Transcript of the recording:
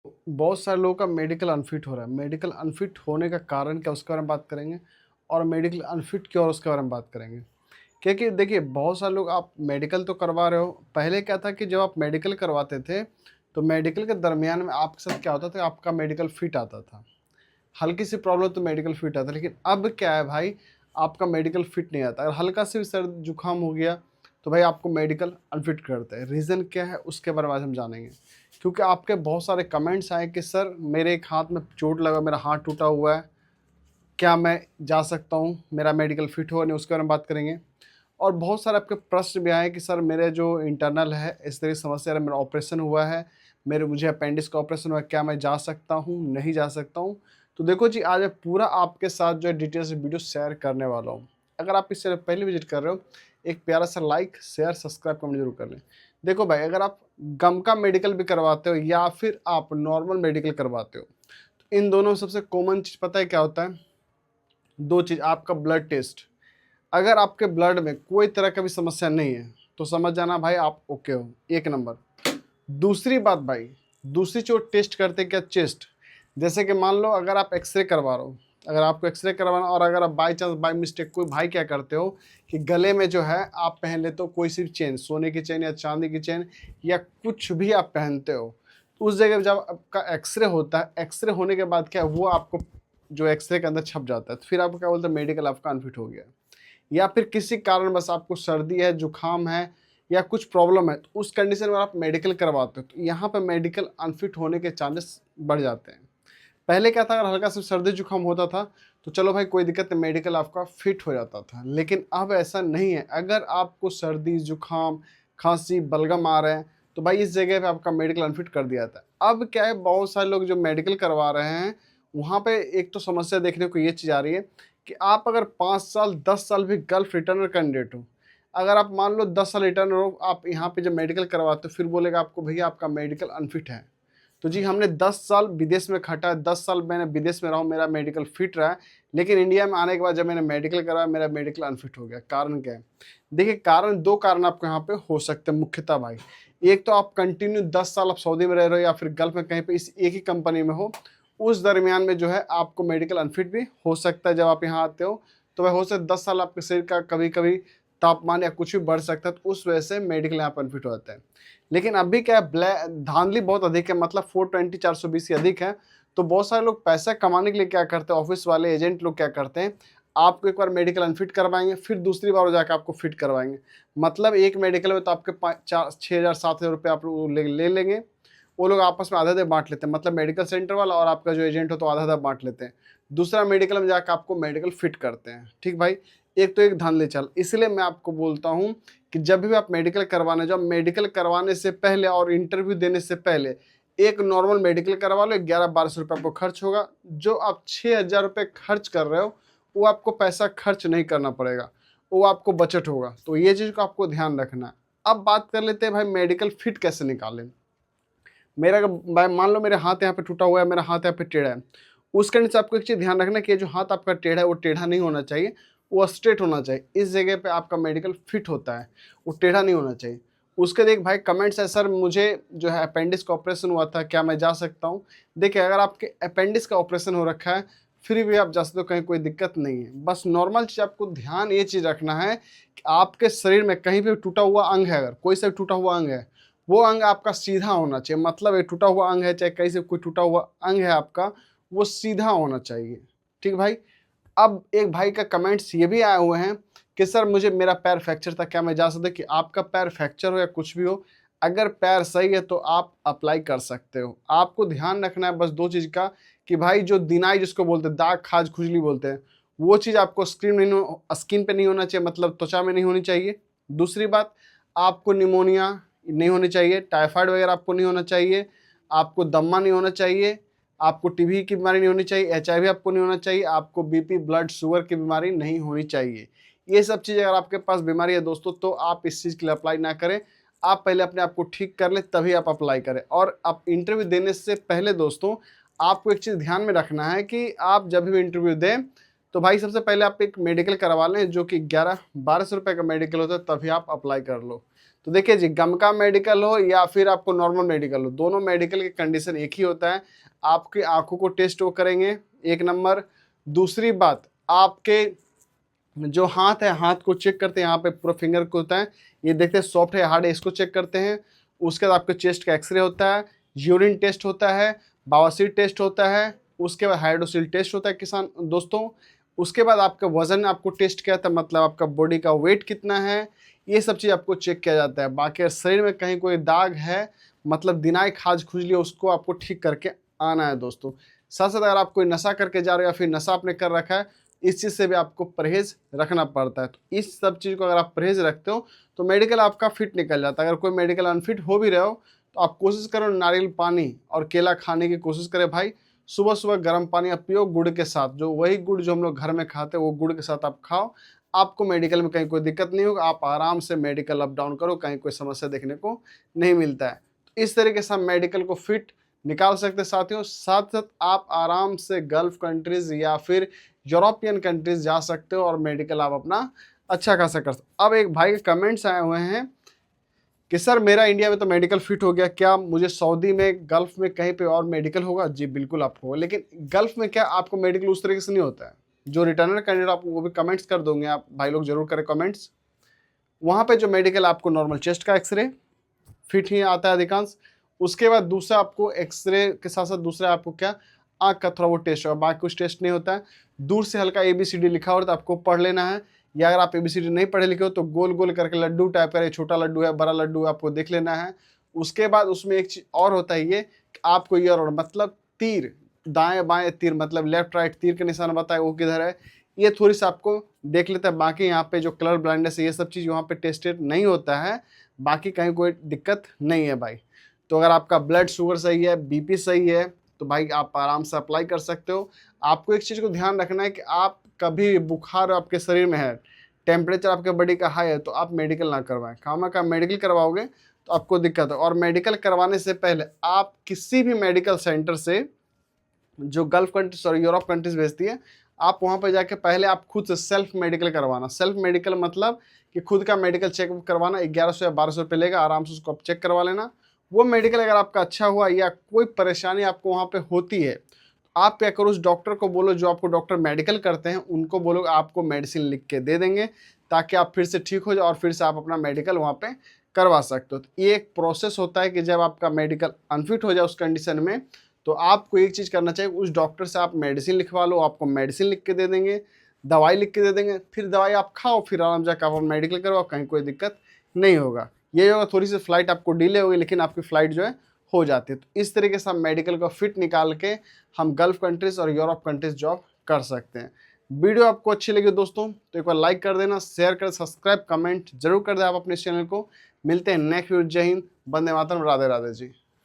बहुत सारे लोगों का मेडिकल अनफिट हो रहा है। मेडिकल अनफिट होने का कारण क्या, उसके बारे में बात करेंगे और मेडिकल अनफिट क्यों और उसके बारे में बात करेंगे। क्योंकि देखिए, बहुत सारे लोग आप मेडिकल तो करवा रहे हो। पहले क्या था कि जब आप मेडिकल करवाते थे, तो मेडिकल के दरमियान में आपके साथ क्या होता था, आपका मेडिकल फिट आता था। हल्की सी प्रॉब्लम तो मेडिकल फिट आता है, लेकिन अब क्या है भाई, आपका मेडिकल फिट नहीं आता। अगर हल्का से भी सर्द जुकाम हो गया तो भाई आपको मेडिकल अनफिट करते हैं। रीज़न क्या है उसके बारे में आज हम जानेंगे। क्योंकि आपके बहुत सारे कमेंट्स आए कि सर मेरे एक हाथ में चोट लगा, मेरा हाथ टूटा हुआ है, क्या मैं जा सकता हूँ, मेरा मेडिकल फिट हो नहीं, उसके बारे में बात करेंगे। और बहुत सारे आपके प्रश्न भी आए कि सर मेरे जो इंटरनल है इस तरह की समस्या है, मेरा ऑपरेशन हुआ है, मुझे अपेंडिक्स का ऑपरेशन हुआ है, क्या मैं जा सकता हूँ, नहीं जा सकता हूँ। तो देखो जी, आज मैं पूरा आपके साथ जो है डिटेल से वीडियो शेयर करने वाला हूँ। अगर आप इस चैनल पहले विजिट कर रहे हो, एक प्यारा सा लाइक शेयर सब्सक्राइब कमेंट जरूर कर लें। देखो भाई, अगर आप गम का मेडिकल भी करवाते हो या फिर आप नॉर्मल मेडिकल करवाते हो, तो इन दोनों में सबसे कॉमन चीज़ पता है क्या होता है? दो चीज़। आपका ब्लड टेस्ट। अगर आपके ब्लड में कोई तरह का भी समस्या नहीं है तो समझ जाना भाई आप ओके हो, एक नंबर। दूसरी बात भाई, दूसरी जो टेस्ट करते हैं क्या, चेस्ट। जैसे कि मान लो अगर आप एक्सरे करवा रहे हो, अगर आपको एक्सरे करवाना, और अगर आप बाई चांस बाई मिस्टेक कोई भाई क्या करते हो कि गले में जो है आप पहन लेते हो कोई सी चेन, सोने की चेन या चांदी की चेन या कुछ भी आप पहनते हो, तो उस जगह पे जब आपका एक्सरे होता है, एक्सरे होने के बाद क्या है, वो आपको जो एक्सरे के अंदर छप जाता है, तो फिर आपको क्या बोलते हैं, मेडिकल आपका अनफिट हो गया। या फिर किसी कारण बस आपको सर्दी है, जुकाम है या कुछ प्रॉब्लम है, तो उस कंडीशन में आप मेडिकल करवाते हो, तो यहाँ पे मेडिकल अनफिट होने के चांसेस बढ़ जाते हैं। पहले क्या था, अगर हल्का सा सर्दी जुकाम होता था तो चलो भाई कोई दिक्कत नहीं, मेडिकल आपका फिट हो जाता था। लेकिन अब ऐसा नहीं है। अगर आपको सर्दी जुकाम खांसी बलगम आ रहे हैं तो भाई इस जगह पे आपका मेडिकल अनफिट कर दिया जाता है। अब क्या है, बहुत सारे लोग जो मेडिकल करवा रहे हैं, वहाँ पे एक तो समस्या देखने को ये चीज़ आ रही है कि आप अगर 5 साल 10 साल भी गल्फ रिटर्नर कैंडिडेट हो, अगर आप मान लो 10 साल रिटर्नर हो, आप यहाँ पे जब मेडिकल करवाते हो, फिर बोलेगा आपको भैया आपका मेडिकल अनफिट है। तो जी, हमने 10 साल विदेश में खटा है, 10 साल मैंने विदेश में रहा हूँ, मेरा मेडिकल फिट रहा है, लेकिन इंडिया में आने के बाद जब मैंने मेडिकल कराया, मेरा मेडिकल अनफिट हो गया। कारण क्या है? देखिए, कारण दो कारण आपको यहाँ पे हो सकते हैं मुख्यतः भाई। एक तो आप कंटिन्यू 10 साल आप सऊदी में रह रहे हो या फिर गल्फ में कहीं पे इस एक ही कंपनी में हो, उस दरमियान में जो है आपको मेडिकल अनफिट भी हो सकता है। जब आप यहाँ आते हो तो वह हो सकता है 10 साल आपके शरीर का कभी कभी तापमान या कुछ भी बढ़ सकता है, तो उस वजह से मेडिकल यहाँ पर अनफिट हो जाता है। लेकिन अभी क्या है, धांधली बहुत अधिक है, मतलब 420 420 से अधिक है। तो बहुत सारे लोग पैसा कमाने के लिए क्या करते हैं, ऑफिस वाले एजेंट लोग क्या करते हैं, आपको एक बार मेडिकल अनफिट करवाएंगे, फिर दूसरी बार जाकर आपको फिट करवाएंगे। मतलब एक मेडिकल में तो आपके 5 4 6 हज़ार 7 हज़ार रुपये आप ले लेंगे। वो लोग आपस में आधे आधे बांट लेते हैं, मतलब मेडिकल सेंटर वाला और आपका जो एजेंट हो तो आधा आधा बांट लेते हैं। दूसरा मेडिकल में जाकर आपको मेडिकल फिट करते हैं। ठीक भाई, एक तो एक धांधली चल। इसलिए मैं आपको बोलता हूँ कि जब भी आप मेडिकल करवाने जाओ, मेडिकल करवाने से पहले और इंटरव्यू देने से पहले एक नॉर्मल मेडिकल करवा लो। 11 1200 रुपये आपको खर्च होगा। जो आप 6 हज़ार रुपये खर्च कर रहे हो, वो आपको पैसा खर्च नहीं करना पड़ेगा, वो आपको बचत होगा। तो ये चीज़ को आपको ध्यान रखना है। अब बात कर लेते हैं भाई, मेडिकल फिट कैसे निकालें। मेरा भाई मान लो मेरे हाथ यहाँ पे टूटा हुआ है, मेरा हाथ यहाँ पे टेढ़ा है, उस कंडीशन से आपको एक चीज़ ध्यान रखना कि जो हाथ आपका टेढ़ा है वो टेढ़ा नहीं होना चाहिए, वो स्ट्रेट होना चाहिए। इस जगह पे आपका मेडिकल फिट होता है, वो टेढ़ा नहीं होना चाहिए। उसके देख भाई कमेंट्स है, सर मुझे जो है अपेंडिक्स का ऑपरेशन हुआ था, क्या मैं जा सकता हूँ? देखिए, अगर आपके अपेंडिक्स का ऑपरेशन हो रखा है फिर भी आप जा सकते हो, कहीं कोई दिक्कत नहीं है। बस नॉर्मल चीज़ आपको ध्यान ये चीज़ रखना है कि आपके शरीर में कहीं भी टूटा हुआ अंग है, अगर कोई सा टूटा हुआ अंग है, वो अंग आपका सीधा होना चाहिए। मतलब ये टूटा हुआ अंग है, चाहे कहीं से कोई टूटा हुआ अंग है आपका, वो सीधा होना चाहिए। ठीक भाई। अब एक भाई का कमेंट्स ये भी आए हुए हैं कि सर मुझे मेरा पैर फ्रैक्चर था, क्या मैं जा सकता? कि आपका पैर फ्रैक्चर हो या कुछ भी हो, अगर पैर सही है तो आप अप्लाई कर सकते हो। आपको ध्यान रखना है बस दो चीज़ का, कि भाई जो दिनाई जिसको बोलते हैं, दाग खाज खुजली बोलते हैं, वो चीज़ आपको स्किन पे नहीं होना चाहिए, मतलब त्वचा में नहीं होनी चाहिए। दूसरी बात, आपको निमोनिया नहीं होनी चाहिए, टाइफाइड वगैरह आपको नहीं होना चाहिए, आपको दम्मा नहीं होना चाहिए, आपको टीबी की बीमारी नहीं होनी चाहिए, एचआईवी आपको नहीं होना चाहिए, आपको बीपी ब्लड शुगर की बीमारी नहीं होनी चाहिए। ये सब चीज़ अगर आपके पास बीमारी है दोस्तों, तो आप इस चीज़ के लिए अप्लाई ना करें। आप पहले अपने आप को ठीक कर लें, तभी आप अप्लाई करें। और आप इंटरव्यू देने से पहले दोस्तों, आपको एक चीज़ ध्यान में रखना है कि आप जब भी इंटरव्यू दें तो भाई सबसे पहले आप एक मेडिकल करवा लें, जो कि 11 1200 रुपये का मेडिकल होता है, तभी आप अप्लाई कर लो। तो देखिए जी, गम का मेडिकल हो या फिर आपको नॉर्मल मेडिकल हो, दोनों मेडिकल की कंडीशन एक ही होता है। आपकी आंखों को टेस्ट वो करेंगे, एक नंबर। दूसरी बात, आपके जो हाथ है, हाथ को चेक करते हैं, यहाँ पे पूरा फिंगर को होता है, ये देखते हैं सॉफ्ट है हार्ड है, इसको चेक करते हैं। उसके बाद आपके चेस्ट का एक्सरे होता है, यूरिन टेस्ट होता है, बवासीर टेस्ट होता है, उसके बाद हाइड्रोसिल टेस्ट होता है किसान दोस्तों। उसके बाद आपका वजन आपको टेस्ट किया था, मतलब आपका बॉडी का वेट कितना है, ये सब चीज़ आपको चेक किया जाता है। बाकी अगर शरीर में कहीं कोई दाग है, मतलब दिनाई खाज खुजली, उसको आपको ठीक करके आना है दोस्तों। साथ साथ अगर आप कोई नशा करके जा रहे हो या फिर नशा आपने कर रखा है, इस चीज़ से भी आपको परहेज़ रखना पड़ता है। तो इस सब चीज़ को अगर आप परहेज़ रखते हो तो मेडिकल आपका फिट निकल जाता है। अगर कोई मेडिकल अनफिट हो भी रहे हो तो आप कोशिश करो नारियल पानी और केला खाने की कोशिश करें भाई। सुबह सुबह गर्म पानी आप पियो गुड़ के साथ, जो वही गुड़ जो हम लोग घर में खाते हैं वो गुड़ के साथ आप खाओ। आपको मेडिकल में कहीं कोई दिक्कत नहीं होगा, आप आराम से मेडिकल अप डाउन करो, कहीं कोई समस्या देखने को नहीं मिलता है। तो इस तरीके से हम मेडिकल को फिट निकाल सकते हैं साथियों। साथ साथ आप आराम से गल्फ कंट्रीज या फिर यूरोपियन कंट्रीज जा सकते हो और मेडिकल आप अपना अच्छा खासा कर सकते। अब एक भाई के कमेंट्स आए हुए हैं कि सर मेरा इंडिया में तो मेडिकल फिट हो गया, क्या मुझे सऊदी में गल्फ में कहीं पे और मेडिकल होगा? जी बिल्कुल आपको होगा, लेकिन गल्फ में क्या आपको मेडिकल उस तरीके से नहीं होता है। जो रिटर्नर कैंडिडेट आपको वो भी कमेंट्स कर दोगे, आप भाई लोग जरूर करें कमेंट्स। वहाँ पे जो मेडिकल आपको नॉर्मल चेस्ट का एक्सरे फिट ही आता है अधिकांश। उसके बाद दूसरा आपको एक्सरे के साथ साथ दूसरा आपको क्या, आँख का थोड़ा वो टेस्ट होगा, बाकी कुछ टेस्ट नहीं होता है। दूर से हल्का ABCD लिखा हो तो आपको पढ़ लेना है, या अगर आप ABCD नहीं पढ़े लिखे हो तो गोल गोल करके लड्डू टाइप का, छोटा लड्डू है बड़ा लड्डू है, आपको देख लेना है। उसके बाद उसमें एक चीज़ और होता है ये कि आपको ईयर और मतलब तीर, दाएं बाएं तीर, मतलब लेफ्ट राइट तीर के निशान बताए वो किधर है, ये थोड़ी सी आपको देख लेता है। बाकी यहाँ पे जो कलर ब्लाइंडनेस है ये सब चीज़ वहाँ पे टेस्टेड नहीं होता है, बाकी कहीं कोई दिक्कत नहीं है भाई। तो अगर आपका ब्लड शुगर सही है, BP सही है, तो भाई आप आराम से अप्लाई कर सकते हो। आपको एक चीज़ को ध्यान रखना है कि आप कभी बुखार आपके शरीर में है, टेम्परेचर आपके बॉडी का हाई है, तो आप मेडिकल ना करवाएं। खामखा मेडिकल करवाओगे तो आपको दिक्कत है। और मेडिकल करवाने से पहले आप किसी भी मेडिकल सेंटर से जो गल्फ कंट्रीज और यूरोप कंट्रीज भेजती है, आप वहाँ पर जाके पहले आप खुद से सेल्फ मेडिकल करवाना। सेल्फ मेडिकल मतलब कि खुद का मेडिकल चेकअप करवाना। 1100 या 1200 रुपये लेगा, आराम से उसको आप चेक करवा लेना। वो मेडिकल अगर आपका अच्छा हुआ या कोई परेशानी आपको वहाँ पे होती है, आप क्या करो, उस डॉक्टर को बोलो, जो आपको डॉक्टर मेडिकल करते हैं उनको बोलो आपको मेडिसिन लिख के दे देंगे, ताकि आप फिर से ठीक हो जाओ और फिर से आप अपना मेडिकल वहाँ पे करवा सकते हो। तो ये एक प्रोसेस होता है कि जब आपका मेडिकल अनफिट हो जाए उस कंडीशन में, तो आपको एक चीज़ करना चाहिए, उस डॉक्टर से आप मेडिसिन लिखवा लो, आपको मेडिसिन लिख के दे देंगे, दवाई लिख के दे देंगे, फिर दवाई आप खाओ, फिर आराम जाकर आप मेडिकल करवाओ, कहीं कोई दिक्कत नहीं होगा। ये होगा थोड़ी सी फ्लाइट आपको डिले होगी, लेकिन आपकी फ़्लाइट जो है हो जाती है। तो इस तरीके से हम मेडिकल का फिट निकाल के हम गल्फ कंट्रीज़ और यूरोप कंट्रीज़ जॉब कर सकते हैं। वीडियो आपको अच्छी लगी दोस्तों तो एक बार लाइक कर देना, शेयर कर, सब्सक्राइब, कमेंट जरूर कर दें आप अपने चैनल को। मिलते हैं नेक्स्ट वीडियो। जय हिंद, वंदे मातरम, राधे राधे जी।